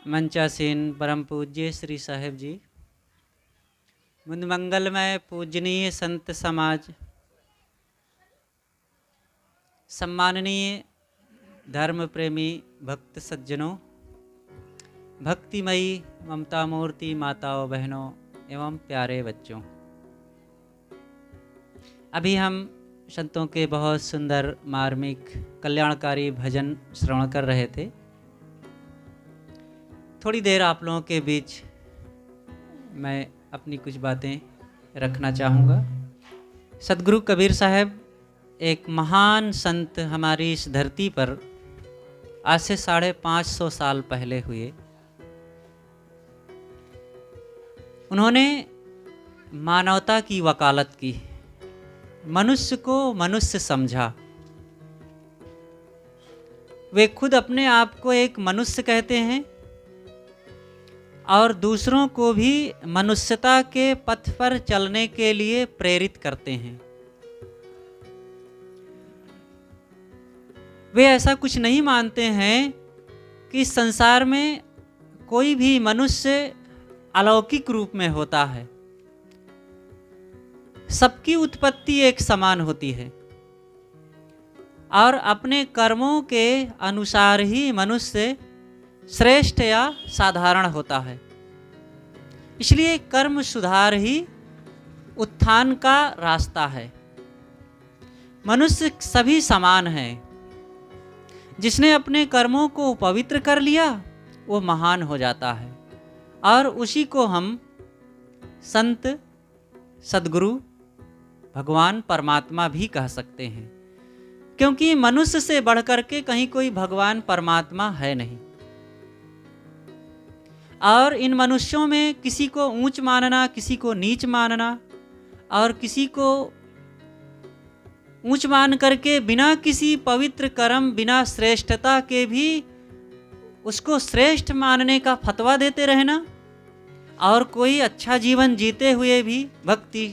मंचासीन परम पूज्य श्री साहेब जी, मुंद मंगलमय पूजनीय संत समाज, सम्माननीय धर्म प्रेमी भक्त सज्जनों, भक्तिमयी ममता मूर्ति माताओं बहनों एवं प्यारे बच्चों, अभी हम संतों के बहुत सुंदर मार्मिक कल्याणकारी भजन श्रवण कर रहे थे। थोड़ी देर आप लोगों के बीच मैं अपनी कुछ बातें रखना चाहूँगा। सदगुरु कबीर साहब एक महान संत हमारी इस धरती पर आज से 550 साल पहले हुए। उन्होंने मानवता की वकालत की, मनुष्य को मनुष्य समझा। वे खुद अपने आप को एक मनुष्य कहते हैं और दूसरों को भी मनुष्यता के पथ पर चलने के लिए प्रेरित करते हैं। वे ऐसा कुछ नहीं मानते हैं कि संसार में कोई भी मनुष्य अलौकिक रूप में होता है। सबकी उत्पत्ति एक समान होती है और अपने कर्मों के अनुसार ही मनुष्य श्रेष्ठ या साधारण होता है। इसलिए कर्म सुधार ही उत्थान का रास्ता है। मनुष्य सभी समान हैं। जिसने अपने कर्मों को पवित्र कर लिया वो महान हो जाता है और उसी को हम संत, सद्गुरु, भगवान, परमात्मा भी कह सकते हैं, क्योंकि मनुष्य से बढ़कर के कहीं कोई भगवान परमात्मा है नहीं। और इन मनुष्यों में किसी को ऊंच मानना, किसी को नीच मानना और किसी को ऊंच मान करके बिना किसी पवित्र कर्म, बिना श्रेष्ठता के भी उसको श्रेष्ठ मानने का फतवा देते रहना और कोई अच्छा जीवन जीते हुए भी, भक्ति,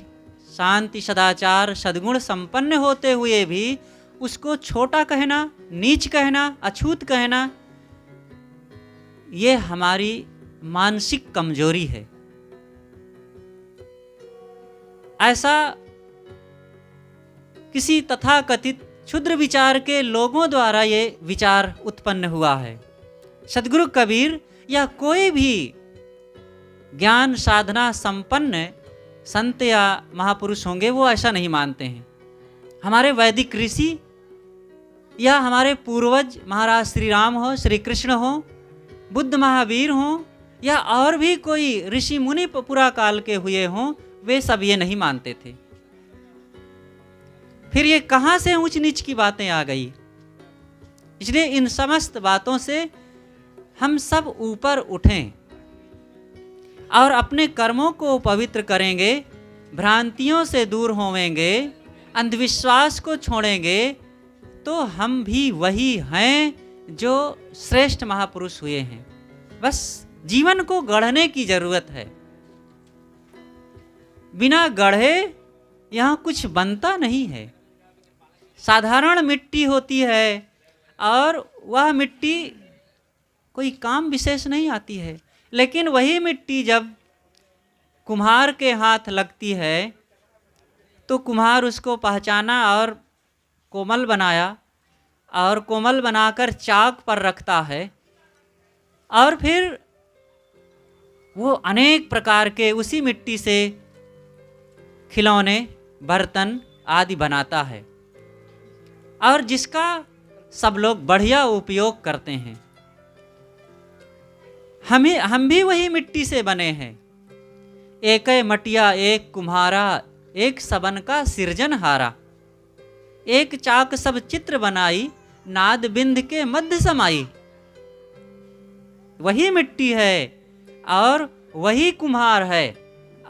शांति, सदाचार, सद्गुण संपन्न होते हुए भी उसको छोटा कहना, नीच कहना, अछूत कहना, ये हमारी मानसिक कमजोरी है। ऐसा किसी तथाकथित क्षुद्र विचार के लोगों द्वारा ये विचार उत्पन्न हुआ है। सदगुरु कबीर या कोई भी ज्ञान साधना संपन्न संत या महापुरुष होंगे वो ऐसा नहीं मानते हैं। हमारे वैदिक ऋषि या हमारे पूर्वज महाराज श्री राम हो, श्री कृष्ण हो, बुद्ध महावीर हो या और भी कोई ऋषि मुनि पुरा काल के हुए हों, वे सब ये नहीं मानते थे। फिर ये कहाँ से ऊंच नीच की बातें आ गई? इसलिए इन समस्त बातों से हम सब ऊपर उठें और अपने कर्मों को पवित्र करेंगे, भ्रांतियों से दूर होवेंगे, अंधविश्वास को छोड़ेंगे, तो हम भी वही हैं जो श्रेष्ठ महापुरुष हुए हैं। बस जीवन को गढ़ने की जरूरत है। बिना गढ़े यहाँ कुछ बनता नहीं है। साधारण मिट्टी होती है और वह मिट्टी कोई काम विशेष नहीं आती है, लेकिन वही मिट्टी जब कुम्हार के हाथ लगती है तो कुम्हार उसको पहचाना और कोमल बनाया और कोमल बनाकर चाक पर रखता है और फिर वो अनेक प्रकार के उसी मिट्टी से खिलौने, बर्तन आदि बनाता है और जिसका सब लोग बढ़िया उपयोग करते हैं। हम भी वही मिट्टी से बने हैं। एक मटिया एक कुम्हारा, एक सबन का सिरजनहारा, एक चाक सब चित्र बनाई, नाद बिंद के मध्य समाई। वही मिट्टी है और वही कुम्हार है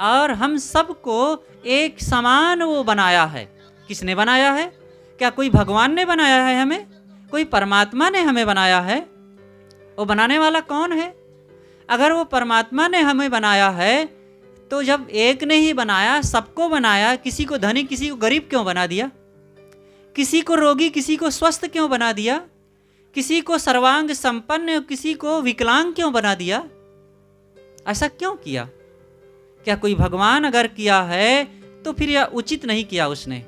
और हम सबको एक समान वो बनाया है। किसने बनाया है? क्या कोई भगवान ने बनाया है हमें? कोई परमात्मा ने हमें बनाया है? वो बनाने वाला कौन है? अगर वो परमात्मा ने हमें बनाया है तो जब एक ने ही बनाया, सबको बनाया, किसी को धनी किसी को गरीब क्यों बना दिया? किसी को रोगी किसी को स्वस्थ क्यों बना दिया? किसी को सर्वांग संपन्न, किसी को विकलांग क्यों बना दिया? ऐसा क्यों किया? क्या कोई भगवान अगर किया है तो फिर यह उचित नहीं किया उसने?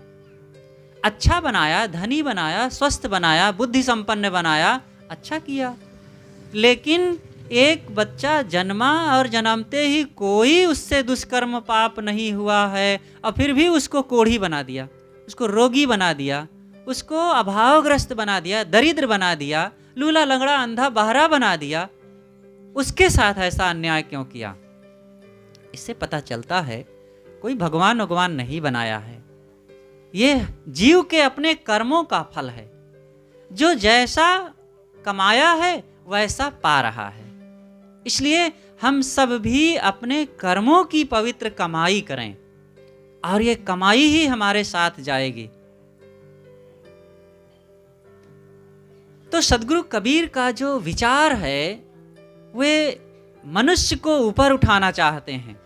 अच्छा बनाया, धनी बनाया, स्वस्थ बनाया, बुद्धि संपन्न बनाया, अच्छा किया। लेकिन एक बच्चा जन्मा और जन्मते ही कोई उससे दुष्कर्म पाप नहीं हुआ है और फिर भी उसको कोढ़ी बना दिया, उसको रोगी बना दिया, उसको अभावग्रस्त बना दिया, दरिद्र बना दिया, लूला लंगड़ा अंधा बहरा बना दिया। उसके साथ ऐसा अन्याय क्यों किया? इससे पता चलता है कोई भगवान नहीं बनाया है, ये जीव के अपने कर्मों का फल है। जो जैसा कमाया है वैसा पा रहा है। इसलिए हम सब भी अपने कर्मों की पवित्र कमाई करें और ये कमाई ही हमारे साथ जाएगी। तो सदगुरु कबीर का जो विचार है वे मनुष्य को ऊपर उठाना चाहते हैं।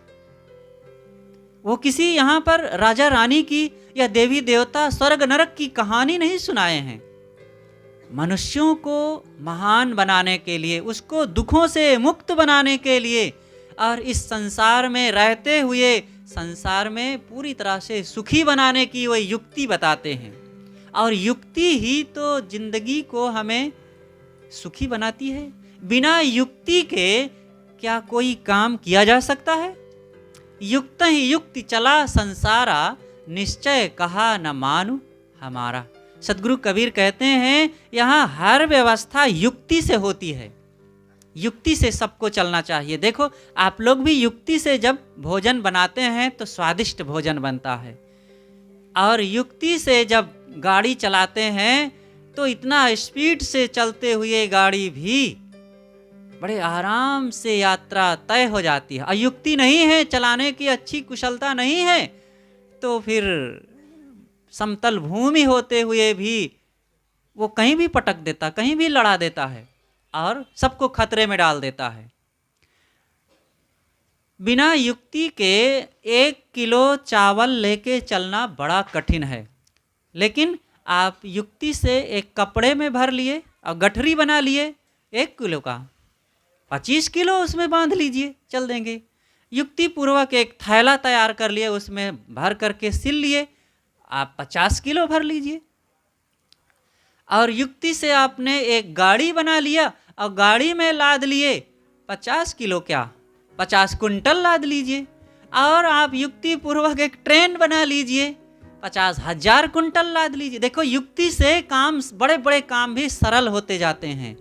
वो किसी यहाँ पर राजा रानी की या देवी देवता स्वर्ग नरक की कहानी नहीं सुनाए हैं। मनुष्यों को महान बनाने के लिए, उसको दुखों से मुक्त बनाने के लिए और इस संसार में रहते हुए संसार में पूरी तरह से सुखी बनाने की वो युक्ति बताते हैं। और युक्ति ही तो जिंदगी को हमें सुखी बनाती है। बिना युक्ति के क्या कोई काम किया जा सकता है? युक्त ही युक्ति चला संसारा, निश्चय कहा न मानु हमारा। सदगुरु कबीर कहते हैं यहाँ हर व्यवस्था युक्ति से होती है। युक्ति से सबको चलना चाहिए। देखो आप लोग भी युक्ति से जब भोजन बनाते हैं तो स्वादिष्ट भोजन बनता है, और युक्ति से जब गाड़ी चलाते हैं तो इतना स्पीड से चलते हुए गाड़ी भी बड़े आराम से यात्रा तय हो जाती है। अयुक्ति नहीं है, चलाने की अच्छी कुशलता नहीं है, तो फिर समतल भूमि होते हुए भी वो कहीं भी पटक देता, कहीं भी लड़ा देता है और सबको खतरे में डाल देता है। बिना युक्ति के 1 किलो चावल लेके चलना बड़ा कठिन है, लेकिन आप युक्ति से एक कपड़े में भर लिए और गठरी बना लिए 1 किलो का, 25 किलो उसमें बांध लीजिए, चल देंगे। युक्ति पूर्वक एक थैला तैयार कर लिए, उसमें भर करके सिल लिए, आप 50 किलो भर लीजिए। और युक्ति से आपने एक गाड़ी बना लिया और गाड़ी में लाद लिए 50 किलो, क्या 50 कुंटल लाद लीजिए। और आप युक्ति पूर्वक एक ट्रेन बना लीजिए, 50,000 कुंटल लाद लीजिए। देखो युक्ति से काम, बड़े बड़े काम भी सरल होते जाते हैं।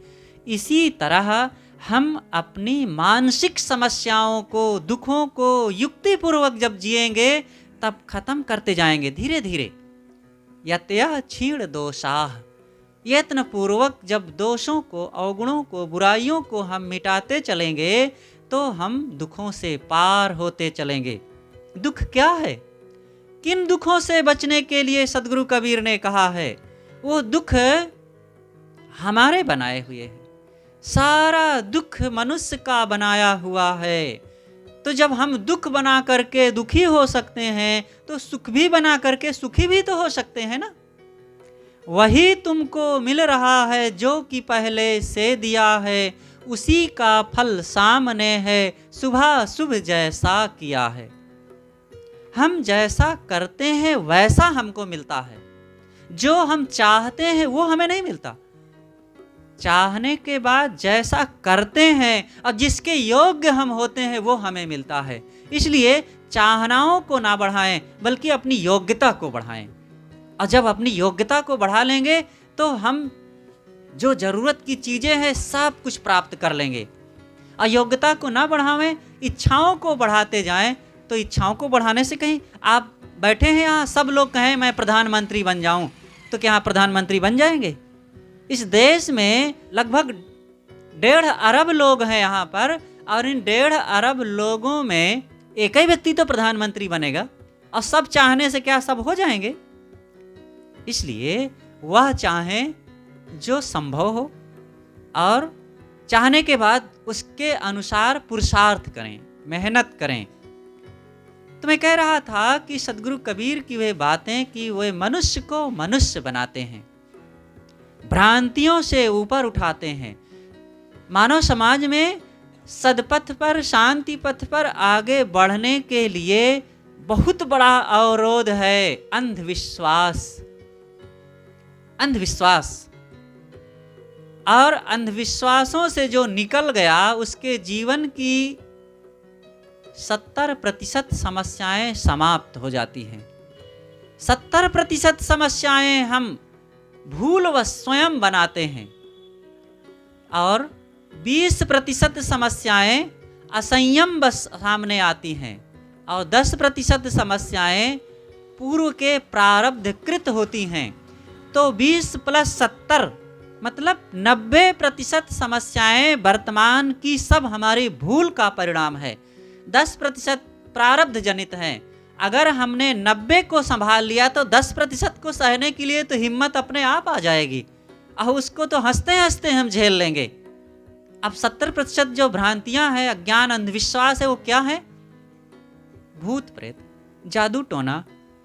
इसी तरह हम अपनी मानसिक समस्याओं को, दुखों को युक्ति पूर्वक जब जिएंगे तब खत्म करते जाएंगे धीरे धीरे। यतयः क्षीण दोषाः, यत्न पूर्वक जब दोषों को, अवगुणों को, बुराइयों को हम मिटाते चलेंगे तो हम दुखों से पार होते चलेंगे। दुख क्या है? किन दुखों से बचने के लिए सदगुरु कबीर ने कहा है? वो दुख हमारे बनाए हुए हैं। सारा दुख मनुष्य का बनाया हुआ है। तो जब हम दुख बना करके दुखी हो सकते हैं तो सुख भी बना करके सुखी भी तो हो सकते हैं ना। वही तुमको मिल रहा है जो कि पहले से दिया है, उसी का फल सामने है, सुबह शुभ जैसा किया है। हम जैसा करते हैं वैसा हमको मिलता है। जो हम चाहते हैं वो हमें नहीं मिलता। चाहने के बाद जैसा करते हैं और जिसके योग्य हम होते हैं वो हमें मिलता है। इसलिए चाहनाओं को ना बढ़ाएं बल्कि अपनी योग्यता को बढ़ाएं। और जब अपनी योग्यता को बढ़ा लेंगे तो हम जो जरूरत की चीजें हैं सब कुछ प्राप्त कर लेंगे। और योग्यता को ना बढ़ावें, इच्छाओं को बढ़ाते जाएं, तो इच्छाओं को बढ़ाने से कहीं आप बैठे हैं यहाँ, सब लोग कहें मैं प्रधानमंत्री बन जाऊं, तो क्या आप प्रधानमंत्री बन जाएंगे? इस देश में लगभग 1.5 अरब लोग हैं यहाँ पर, और इन 1.5 अरब लोगों में एक ही व्यक्ति तो प्रधानमंत्री बनेगा। और सब चाहने से क्या सब हो जाएंगे? इसलिए वह चाहें जो संभव हो, और चाहने के बाद उसके अनुसार पुरुषार्थ करें, मेहनत करें। तो मैं कह रहा था कि सदगुरु कबीर की वे बातें कि वे मनुष्य को मनुष्य बनाते हैं। भ्रांतियों से ऊपर उठाते हैं। मानव समाज में सदपथ पर, शांति पथ पर आगे बढ़ने के लिए बहुत बड़ा अवरोध है अंधविश्वास। अंधविश्वास, और अंधविश्वासों से जो निकल गया उसके जीवन की 70% समस्याएं समाप्त हो जाती हैं। 70% समस्याएं हम भूलवश स्वयं बनाते हैं और 20% समस्याएं असंयम बस सामने आती हैं और 10% समस्याएं पूर्व के प्रारब्धकृत होती हैं। तो 20 + 70 मतलब 90% समस्याएं वर्तमान की सब हमारी भूल का परिणाम है। 10% प्रारब्ध जनित हैं। अगर हमने 90 को संभाल लिया तो 10% को सहने के लिए तो हिम्मत अपने आप आ जाएगी और उसको तो हंसते हंसते हम झेल लेंगे। अब 70% जो भ्रांतियां हैं, अज्ञान, अंधविश्वास है, वो क्या है? भूत प्रेत, जादू टोना,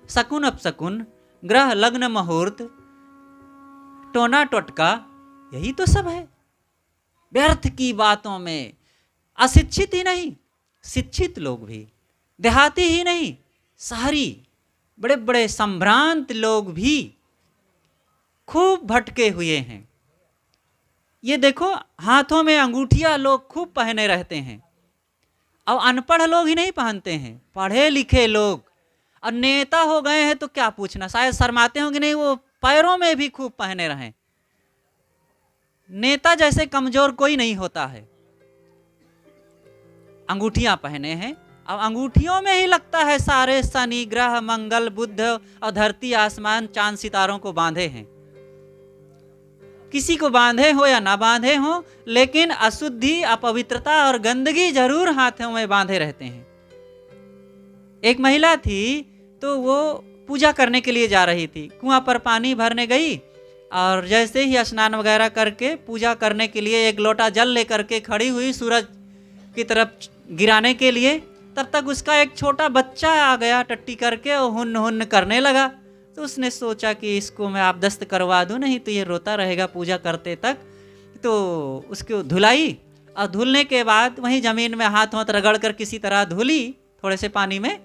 शकुन अपशकुन, ग्रह लग्न मुहूर्त, टोना टोटका, यही तो सब है। व्यर्थ की बातों में अशिक्षित ही नहीं, शिक्षित लोग भी, देहाती ही नहीं, शहरी बड़े बड़े संभ्रांत लोग भी खूब भटके हुए हैं। ये देखो, हाथों में अंगूठियां लोग खूब पहने रहते हैं और अनपढ़ लोग ही नहीं पहनते हैं, पढ़े लिखे लोग। और नेता हो गए हैं तो क्या पूछना, शायद शर्माते होंगे नहीं, वो पैरों में भी खूब पहने रहें। नेता जैसे कमजोर कोई नहीं होता है। अंगूठियां पहने हैं और अंगूठियों में ही लगता है सारे शनि ग्रह, मंगल, बुध और धरती, आसमान, चांद, सितारों को बांधे हैं। किसी को बांधे हो या ना बांधे हो, लेकिन अशुद्धि, अपवित्रता और गंदगी जरूर हाथों में बांधे रहते हैं। एक महिला थी तो वो पूजा करने के लिए जा रही थी, कुआं पर पानी भरने गई और जैसे ही स्नान वगैरह करके पूजा करने के लिए एक लोटा जल लेकर के खड़ी हुई सूरज की तरफ गिराने के लिए, तब तक उसका एक छोटा बच्चा आ गया टट्टी करके और हुन हुन करने लगा। तो उसने सोचा कि इसको मैं आबदस्त करवा दूं, नहीं तो ये रोता रहेगा पूजा करते तक। तो उसको धुलाई और धुलने के बाद वहीं ज़मीन में हाथ हाथ रगड़ कर किसी तरह धुली थोड़े से पानी में,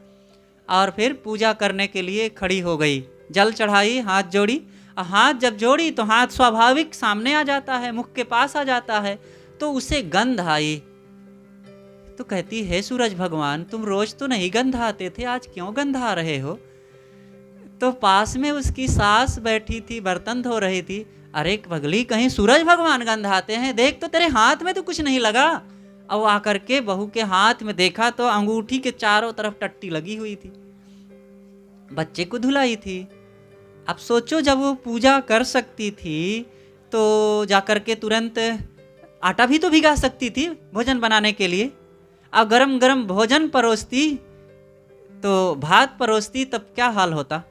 और फिर पूजा करने के लिए खड़ी हो गई। जल चढ़ाई, हाथ जोड़ी, और हाथ जब जोड़ी तो हाथ स्वाभाविक सामने आ जाता है, मुख के पास आ जाता है। तो उसे गंध आई। तो कहती है, सूरज भगवान तुम रोज तो नहीं गंध आते थे, आज क्यों गंध आ रहे हो? तो पास में उसकी सास बैठी थी, बर्तन धो रही थी। अरे पगली, कहीं सूरज भगवान गंध आते हैं? देख तो तेरे हाथ में तो कुछ नहीं लगा। और आकर के बहू के हाथ में देखा तो अंगूठी के चारों तरफ टट्टी लगी हुई थी। बच्चे को धुलाई थी। अब सोचो, जब वो पूजा कर सकती थी तो जाकर के तुरंत आटा भी तो भिगा सकती थी भोजन बनाने के लिए। अब गरम गरम भोजन परोसती तो भात परोसती, तब क्या हाल होता?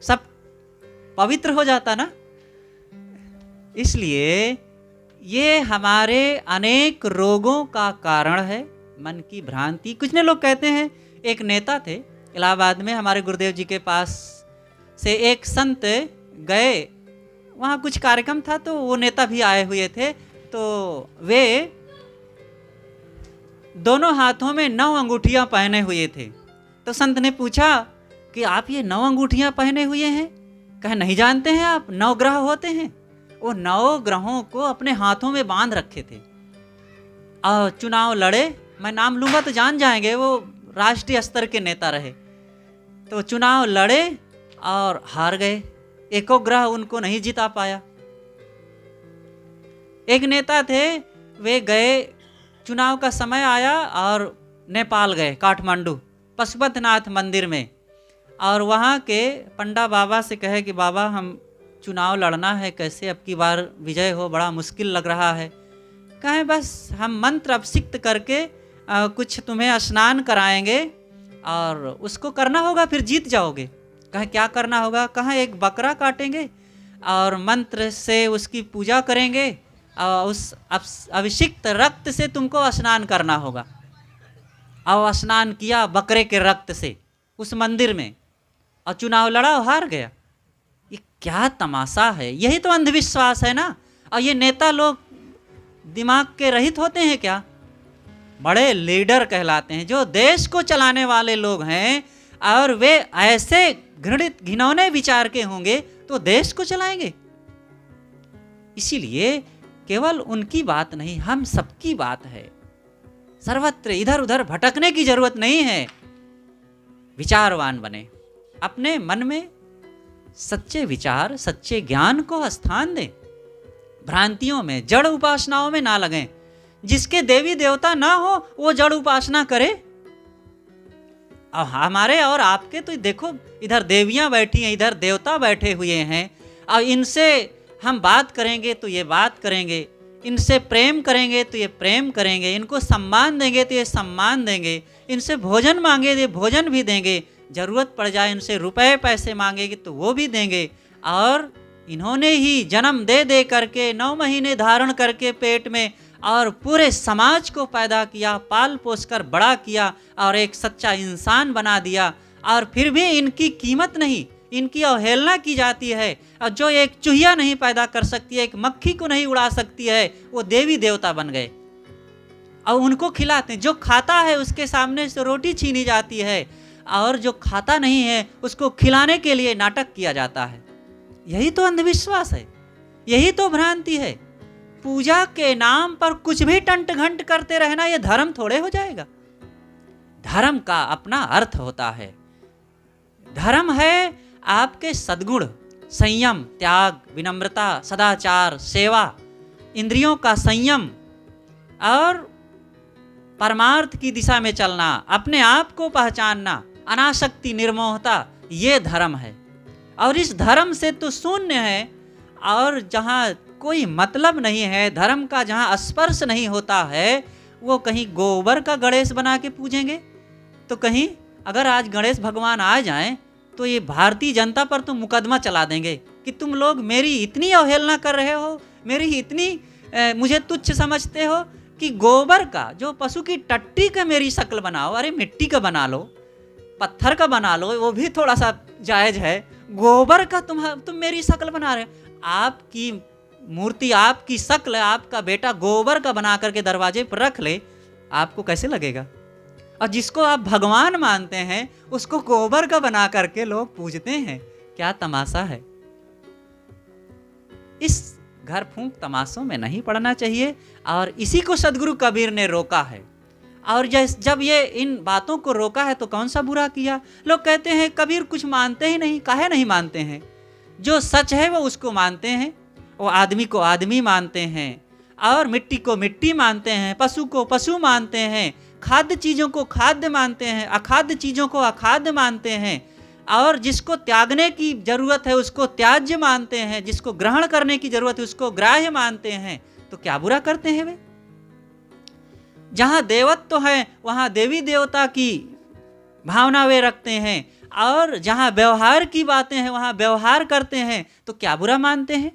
सब पवित्र हो जाता ना। इसलिए ये हमारे अनेक रोगों का कारण है, मन की भ्रांति। कुछ ने लोग कहते हैं, एक नेता थे इलाहाबाद में, हमारे गुरुदेव जी के पास से एक संत गए, वहाँ कुछ कार्यक्रम था तो वो नेता भी आए हुए थे। तो वे दोनों हाथों में 9 अंगूठियां पहने हुए थे। तो संत ने पूछा कि आप ये 9 अंगूठियां पहने हुए हैं? कहे, नहीं जानते हैं आप, 9 ग्रह होते हैं। वो 9 ग्रहों को अपने हाथों में बांध रखे थे और चुनाव लड़े। मैं नाम लूंगा तो जान जाएंगे, वो राष्ट्रीय स्तर के नेता रहे। तो चुनाव लड़े और हार गए, एको ग्रह उनको नहीं जिता पाया। एक नेता थे, वे गए, चुनाव का समय आया और नेपाल गए, काठमांडू पशुपतिनाथ मंदिर में, और वहाँ के पंडा बाबा से कहे कि बाबा हम चुनाव लड़ना है, कैसे अब की बार विजय हो, बड़ा मुश्किल लग रहा है। कहें बस हम मंत्र अभिषिक्त करके कुछ तुम्हें स्नान कराएंगे और उसको करना होगा, फिर जीत जाओगे। कहें क्या करना होगा? कहाँ एक बकरा काटेंगे और मंत्र से उसकी पूजा करेंगे और उस अभिषिक्त रक्त से तुमको स्नान करना होगा। और स्नान किया बकरे के रक्त से उस मंदिर में और चुनाव लड़ा और हार गया। ये क्या तमाशा है, यही तो अंधविश्वास है ना। और ये नेता लोग दिमाग के रहित होते हैं क्या? बड़े लीडर कहलाते हैं, जो देश को चलाने वाले लोग हैं, और वे ऐसे घृणित घिनौने विचार के होंगे तो देश को चलाएंगे। इसीलिए केवल उनकी बात नहीं, हम सबकी बात है। सर्वत्र इधर उधर भटकने की जरूरत नहीं है। विचारवान बने, अपने मन में सच्चे विचार, सच्चे ज्ञान को स्थान दें। भ्रांतियों में, जड़ उपासनाओं में ना लगें। जिसके देवी देवता ना हो वो जड़ उपासना करे। अब हमारे और आपके तो देखो, इधर देवियां बैठी हैं, इधर देवता बैठे हुए हैं, और इनसे हम बात करेंगे तो ये बात करेंगे, इनसे प्रेम करेंगे तो ये प्रेम करेंगे, इनको सम्मान देंगे तो ये सम्मान देंगे, इनसे भोजन मांगे तो ये भोजन भी देंगे, जरूरत पड़ जाए इनसे रुपए पैसे मांगेंगे तो वो भी देंगे। और इन्होंने ही जन्म दे दे करके 9 महीने धारण करके पेट में, और पूरे समाज को पैदा किया, पाल पोस कर बड़ा किया, और एक सच्चा इंसान बना दिया। और फिर भी इनकी कीमत नहीं, इनकी अवहेलना की जाती है। और जो एक चूहिया नहीं पैदा कर सकती है, एक मक्खी को नहीं उड़ा सकती है, वो देवी देवता बन गए और उनको खिलाते हैं। जो खाता है उसके सामने से रोटी छीनी जाती है, और जो खाता नहीं है उसको खिलाने के लिए नाटक किया जाता है। यही तो अंधविश्वास है, यही तो भ्रांति है। पूजा के नाम पर कुछ भी टंट घंट करते रहना, यह धर्म थोड़े हो जाएगा। धर्म का अपना अर्थ होता है। धर्म है आपके सद्गुण, संयम, त्याग, विनम्रता, सदाचार, सेवा, इंद्रियों का संयम, और परमार्थ की दिशा में चलना, अपने आप को पहचानना, अनासक्ति, निर्मोहता, ये धर्म है। और इस धर्म से तो शून्य है। और जहाँ कोई मतलब नहीं है, धर्म का जहाँ स्पर्श नहीं होता है, वो कहीं गोबर का गणेश बना के पूजेंगे, तो कहीं अगर आज गणेश भगवान आ जाएं तो ये भारतीय जनता पर तो मुकदमा चला देंगे कि तुम लोग मेरी इतनी अवहेलना कर रहे हो, मेरी इतनी मुझे तुच्छ समझते हो कि गोबर का, जो पशु की टट्टी का मेरी शक्ल बनाओ। अरे मिट्टी का बना लो, पत्थर का बना लो, वो भी थोड़ा सा जायज है। गोबर का तुम मेरी शक्ल बना रहे हो। आपकी मूर्ति, आपकी शक्ल, आपका बेटा गोबर का बना करके दरवाजे पर रख ले, आपको कैसे लगेगा? और जिसको आप भगवान मानते हैं उसको गोबर का बना करके लोग पूजते हैं। क्या तमाशा है। इस घर फूंक तमाशों में नहीं पड़ना चाहिए, और इसी को सदगुरु कबीर ने रोका है। और जब ये इन बातों को रोका है तो कौन सा बुरा किया। लोग कहते हैं कबीर कुछ मानते ही नहीं। काहे नहीं मानते हैं? जो सच है वो उसको मानते हैं। वो आदमी को आदमी मानते हैं, और मिट्टी को मिट्टी मानते हैं, पशु को पशु मानते हैं, खाद्य चीज़ों को खाद्य मानते हैं, अखाद्य चीज़ों को अखाद्य मानते हैं, और जिसको त्यागने की जरूरत है उसको त्याज्य मानते हैं, जिसको ग्रहण करने की जरूरत है उसको ग्राह्य मानते हैं। तो क्या बुरा करते हैं वे? जहाँ देवत्व है वहाँ देवी देवता की भावना वे रखते हैं, और जहाँ व्यवहार की बातें हैं वहाँ व्यवहार करते हैं। तो क्या बुरा मानते हैं?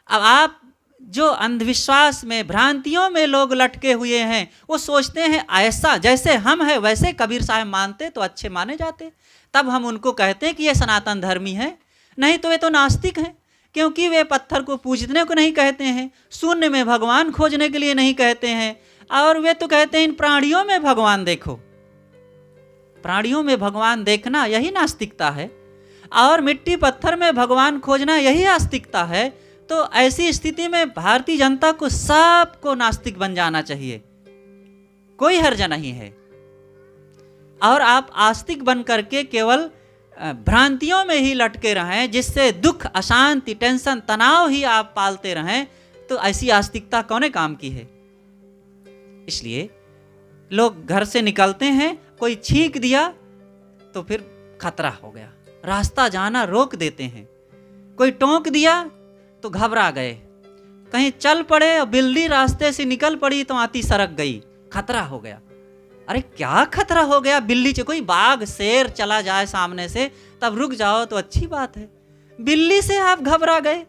अब आप जो अंधविश्वास में, भ्रांतियों में लोग लटके हुए हैं, वो सोचते हैं ऐसा जैसे हम हैं वैसे कबीर साहब मानते तो अच्छे माने जाते, तब हम उनको कहते हैं कि ये सनातन धर्मी है। नहीं तो वे तो नास्तिक हैं, क्योंकि वे पत्थर को पूजने को नहीं कहते हैं, शून्य में भगवान खोजने के लिए नहीं कहते हैं, और वे तो कहते हैं इन प्राणियों में भगवान देखो। प्राणियों में भगवान देखना यही नास्तिकता है, और मिट्टी पत्थर में भगवान खोजना यही आस्तिकता है। तो ऐसी स्थिति में भारतीय जनता को सबको नास्तिक बन जाना चाहिए, कोई हर्जा नहीं है। और आप आस्तिक बन करके केवल भ्रांतियों में ही लटके रहें, जिससे दुख, अशांति, टेंशन, तनाव ही आप पालते रहें, तो ऐसी आस्तिकता कौने काम की है। इसलिए लोग घर से निकलते हैं, कोई छींक दिया तो फिर खतरा हो गया, रास्ता जाना रोक देते हैं। कोई टोंक दिया तो घबरा गए, कहीं चल पड़े और बिल्ली रास्ते से निकल पड़ी तो आती सरक गई, खतरा हो गया। अरे क्या खतरा हो गया? बिल्ली से, कोई बाघ शेर चला जाए सामने से तब रुक जाओ तो अच्छी बात है, बिल्ली से आप घबरा गए।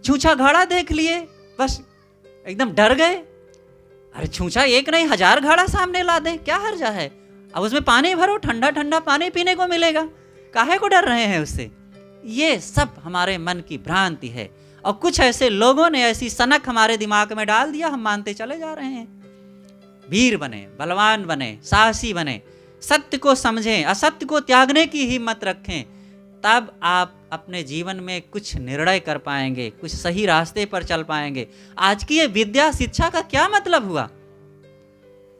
छूछा घड़ा देख लिए, बस एकदम डर गए। अरे छूछा एक नहीं 1000 घड़ा सामने ला दें, क्या हर्जा है? अब उसमें पानी भरो, ठंडा ठंडा पानी पीने को मिलेगा। काहे को डर रहे हैं उससे? ये सब हमारे मन की भ्रांति है, और कुछ ऐसे लोगों ने ऐसी सनक हमारे दिमाग में डाल दिया, हम मानते चले जा रहे हैं। वीर बने, बलवान बने, साहसी बने, सत्य को समझें, असत्य को त्यागने की हिम्मत रखें, तब आप अपने जीवन में कुछ निर्णय कर पाएंगे, कुछ सही रास्ते पर चल पाएंगे। आज की ये विद्या शिक्षा का क्या मतलब हुआ?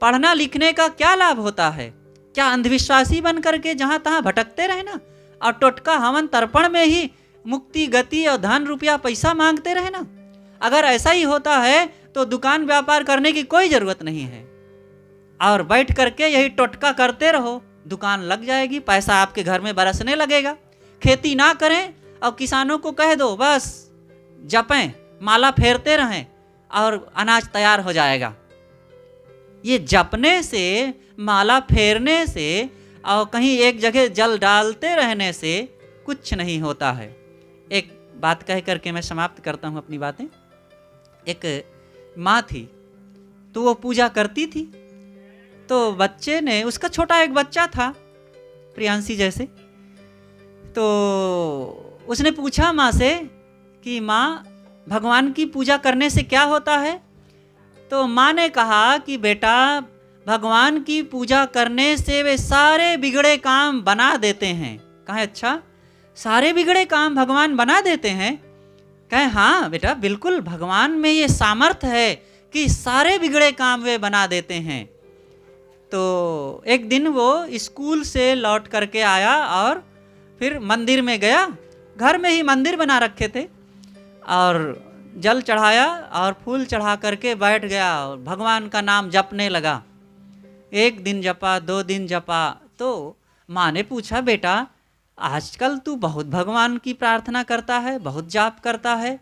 पढ़ना लिखने का क्या लाभ होता है? क्या अंधविश्वासी बन करके जहां तहां भटकते रहना और टोटका हवन तर्पण में ही मुक्ति गति और धन रुपया पैसा मांगते रहना? अगर ऐसा ही होता है तो दुकान व्यापार करने की कोई जरूरत नहीं है, और बैठ करके यही टोटका करते रहो, दुकान लग जाएगी, पैसा आपके घर में बरसने लगेगा। खेती ना करें और किसानों को कह दो बस जपें, माला फेरते रहें और अनाज तैयार हो जाएगा। ये जपने से, माला फेरने से और कहीं एक जगह जल डालते रहने से कुछ नहीं होता है। एक बात कह करके मैं समाप्त करता हूँ अपनी बातें। एक माँ थी, तो वो पूजा करती थी, तो बच्चे ने, उसका छोटा एक बच्चा था प्रियांशी जैसे, तो उसने पूछा माँ से कि माँ, भगवान की पूजा करने से क्या होता है? तो माँ ने कहा कि बेटा, भगवान की पूजा करने से वे सारे बिगड़े काम बना देते हैं। कहे अच्छा, सारे बिगड़े काम भगवान बना देते हैं? कहे हाँ बेटा, बिल्कुल, भगवान में ये सामर्थ्य है कि सारे बिगड़े काम वे बना देते हैं। तो एक दिन वो स्कूल से लौट करके आया और फिर मंदिर में गया, घर में ही मंदिर बना रखे थे, और जल चढ़ाया और फूल चढ़ा करके बैठ गया और भगवान का नाम जपने लगा। एक दिन जपा, 2 दिन जपा, तो माँ ने पूछा, बेटा आजकल तू बहुत भगवान की प्रार्थना करता है, बहुत जाप करता है?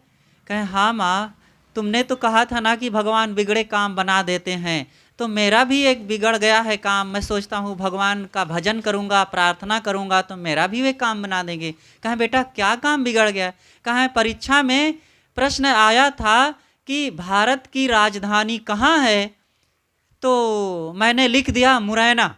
कहे हाँ माँ, तुमने तो कहा था ना कि भगवान बिगड़े काम बना देते हैं, तो मेरा भी एक बिगड़ गया है काम। मैं सोचता हूँ भगवान का भजन करूँगा, प्रार्थना करूँगा तो मेरा भी वे काम बना देंगे। कहे बेटा क्या काम बिगड़ गया? कहे परीक्षा में प्रश्न आया था कि भारत की राजधानी कहाँ है, तो मैंने लिख दिया मुरैना।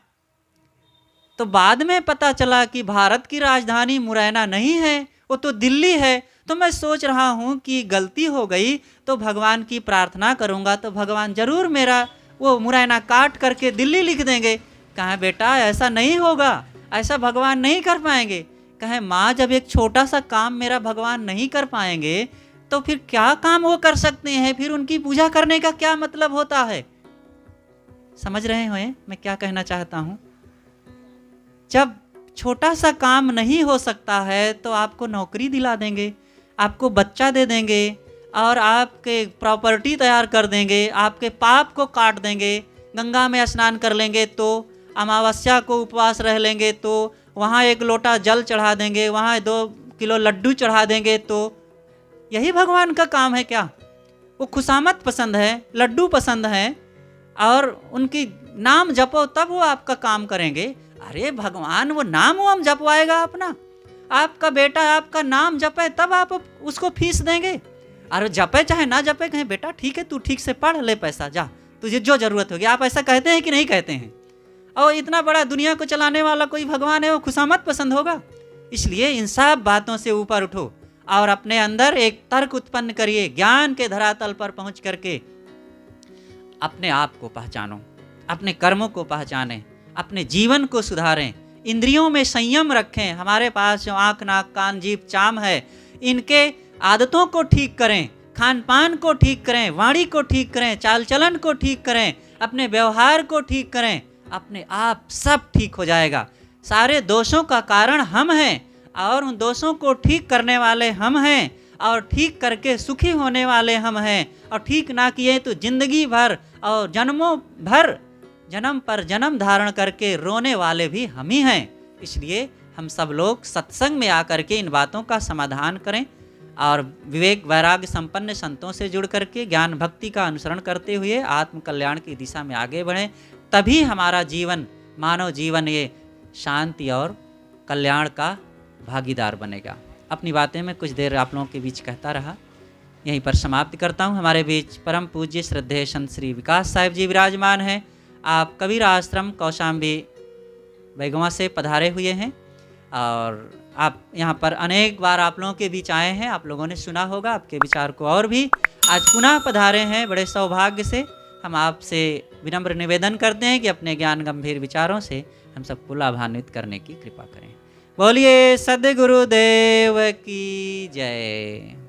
तो बाद में पता चला कि भारत की राजधानी मुरैना नहीं है, वो तो दिल्ली है। तो मैं सोच रहा हूँ कि गलती हो गई, तो भगवान की प्रार्थना करूँगा तो भगवान जरूर मेरा वो मुरैना काट करके दिल्ली लिख देंगे। कहे बेटा ऐसा नहीं होगा, ऐसा भगवान नहीं कर पाएंगे। कहे माँ, जब एक छोटा सा काम मेरा भगवान नहीं कर पाएंगे तो फिर क्या काम वो कर सकते हैं? फिर उनकी पूजा करने का क्या मतलब होता है? समझ रहे हो मैं क्या कहना चाहता हूँ? जब छोटा सा काम नहीं हो सकता है तो आपको नौकरी दिला देंगे, आपको बच्चा दे देंगे और आपके प्रॉपर्टी तैयार कर देंगे, आपके पाप को काट देंगे। गंगा में स्नान कर लेंगे तो, अमावस्या को उपवास रह लेंगे तो, वहाँ 1 लोटा जल चढ़ा देंगे, वहाँ 2 किलो लड्डू चढ़ा देंगे, तो यही भगवान का काम है क्या? वो खुशामद पसंद है, लड्डू पसंद है, और उनकी नाम जपो तब वो आपका काम करेंगे। अरे भगवान वो नाम वो हम जपवाएगा अपना? आपका बेटा आपका नाम जपे तब आप उसको फीस देंगे? अरे जपे चाहे ना जपे, कहें बेटा ठीक है, तू ठीक से पढ़ ले, पैसा जा, तुझे जो जरूरत होगी। आप ऐसा कहते हैं कि नहीं कहते हैं? और इतना बड़ा दुनिया को चलाने वाला कोई भगवान है, वो खुशामद पसंद होगा? इसलिए इन सब बातों से ऊपर उठो और अपने अंदर एक तर्क उत्पन्न करिए, ज्ञान के धरातल पर पहुंच करके अपने आप को पहचानो, अपने कर्मों को पहचानें, अपने जीवन को सुधारें, इंद्रियों में संयम रखें। हमारे पास जो आँख नाक कान जीभ चाम है, इनके आदतों को ठीक करें, खान पान को ठीक करें, वाणी को ठीक करें, चाल चलन को ठीक करें, अपने व्यवहार को ठीक करें, अपने आप सब ठीक हो जाएगा। सारे दोषों का कारण हम हैं और उन दोषों को ठीक करने वाले हम हैं, और ठीक करके सुखी होने वाले हम हैं, और ठीक ना किए तो जिंदगी भर और जन्मों भर जन्म पर जन्म धारण करके रोने वाले भी हम ही हैं। इसलिए हम सब लोग सत्संग में आकर के इन बातों का समाधान करें और विवेक वैराग्य संपन्न संतों से जुड़ करके ज्ञान भक्ति का अनुसरण करते हुए आत्म कल्याण की दिशा में आगे बढ़ें। तभी हमारा जीवन, मानव जीवन, ये शांति और कल्याण का भागीदार बनेगा। अपनी बातें मैं कुछ देर आप लोगों के बीच कहता रहा, यहीं पर समाप्त करता हूँ। हमारे बीच परम पूज्य श्रद्धेय संत श्री विकास साहिब जी विराजमान हैं। आप कबीर आश्रम कौशाम्बी बैगवा से पधारे हुए हैं। और आप यहाँ पर अनेक बार आप लोगों के बीच आए हैं, आप लोगों ने सुना होगा, आपके विचार को और भी आज पुनः पधारे हैं बड़े सौभाग्य से। हम आपसे विनम्र निवेदन करते हैं कि अपने ज्ञान गंभीर विचारों से हम सबको लाभान्वित करने की कृपा करें। बोलिए सद्गुरुदेव की जय।